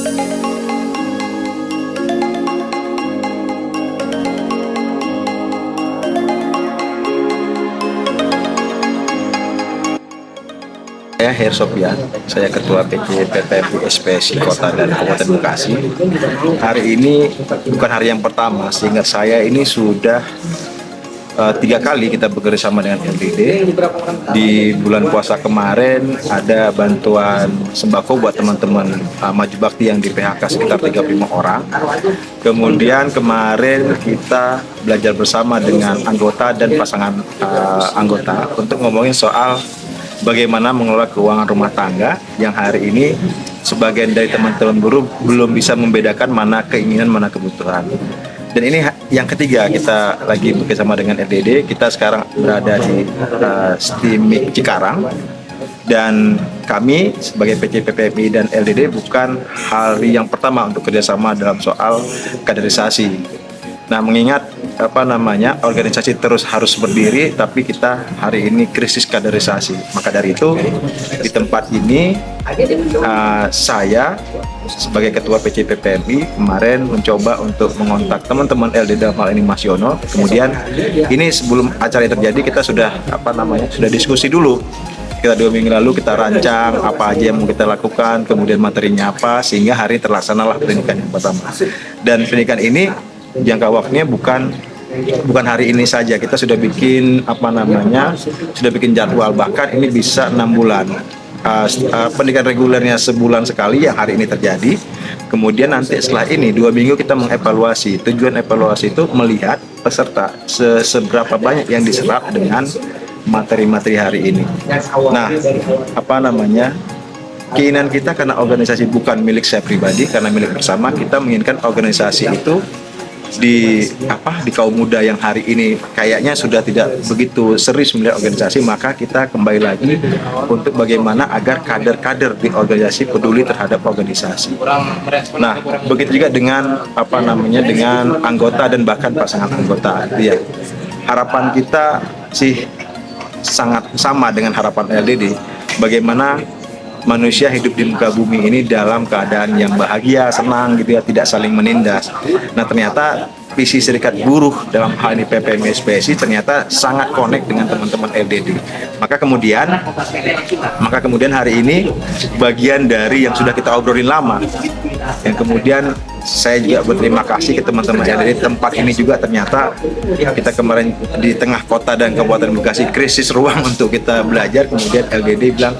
Saya Her Sofian, saya Ketua PC PPMI SPSI Kota dan Kabupaten Bekasi. Hari ini bukan hari yang pertama, seingat saya ini sudah 3 kali kita bekerja sama dengan LDD. Di bulan puasa kemarin ada bantuan sembako buat teman-teman Maju Bakti yang di PHK sekitar 35 orang. Kemudian kemarin kita belajar bersama dengan anggota dan pasangan anggota untuk ngomongin soal bagaimana mengelola keuangan rumah tangga yang hari ini sebagian dari teman-teman buruh belum bisa membedakan mana keinginan, mana kebutuhan. Dan ini yang ketiga kita lagi bekerjasama dengan LDD. Kita sekarang berada di STIMIK Cikarang, dan kami sebagai PC PPMI dan LDD bukan hari yang pertama untuk kerjasama dalam soal kaderisasi. Nah, mengingat organisasi terus harus berdiri, tapi kita hari ini krisis kaderisasi. Maka dari itu di tempat ini saya sebagai Ketua PC PPMI kemarin mencoba untuk mengontak teman-teman LD dalam hal ini Mas Yono. Kemudian ini sebelum acara terjadi kita sudah sudah diskusi dulu. Kita 2 minggu lalu kita rancang apa aja yang mau kita lakukan, kemudian materinya apa, sehingga hari terlaksanalah pendidikan yang pertama. Dan pendidikan ini jangka waktunya bukan hari ini saja. Kita sudah bikin sudah bikin jadwal, bahkan ini bisa 6 bulan. Pendidikan regulernya sebulan sekali yang hari ini terjadi. Kemudian nanti setelah ini 2 minggu kita mengevaluasi. Tujuan evaluasi itu melihat peserta seberapa banyak yang diserap dengan materi-materi hari ini. Nah, keinginan kita karena organisasi bukan milik saya pribadi, karena milik bersama, kita menginginkan organisasi itu di kaum muda yang hari ini kayaknya sudah tidak begitu serius melihat organisasi, maka kita kembali lagi untuk bagaimana agar kader-kader di organisasi peduli terhadap organisasi. Nah, begitu juga dengan dengan anggota dan bahkan pasangan anggota. Ya, harapan kita sih sangat sama dengan harapan LDD. Bagaimana manusia hidup di muka bumi ini dalam keadaan yang bahagia, senang gitu ya, tidak saling menindas. Nah, ternyata visi Serikat Buruh dalam hal ini PPMI SPSI ternyata sangat connect dengan teman-teman LDD. Maka kemudian hari ini bagian dari yang sudah kita obrolin lama, yang kemudian saya juga berterima kasih ke teman-teman LDD. Tempat ini juga ternyata kita kemarin di tengah kota dan Kabupaten Bekasi krisis ruang untuk kita belajar, kemudian LDD bilang,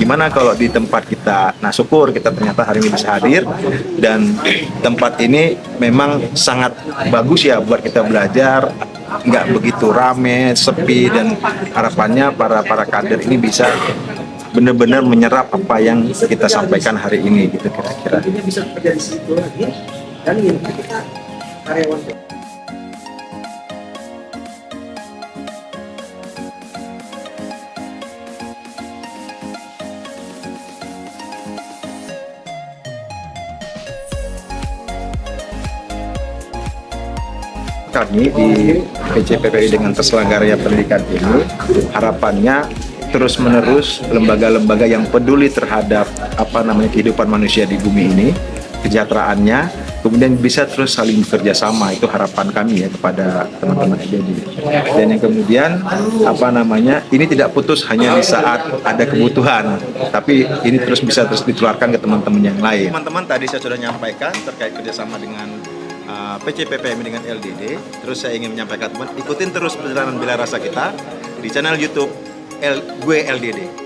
gimana kalau di tempat kita? Nah, syukur kita ternyata hari ini bisa hadir, dan tempat ini memang sangat bagus ya buat kita belajar, nggak begitu rame, sepi, dan harapannya para kader ini bisa benar-benar menyerap apa yang kita sampaikan hari ini gitu kira-kira. Bisa bekerja di situ lagi, dan kita karyawan. Kami di PC PPI dengan terselenggaranya pendidikan ini, harapannya terus-menerus lembaga-lembaga yang peduli terhadap kehidupan manusia di bumi ini, kesejahteraannya, kemudian bisa terus saling bekerja sama. Itu harapan kami ya kepada teman-teman LDD. Dan yang kemudian ini tidak putus hanya di saat ada kebutuhan, tapi ini bisa terus ditularkan ke teman-teman yang lain. Teman-teman, tadi saya sudah menyampaikan terkait kerjasama dengan PC PPMI dengan LDD. Terus saya ingin menyampaikan, teman, ikutin terus perjalanan Bela Rasa kita di channel YouTube gue LDD.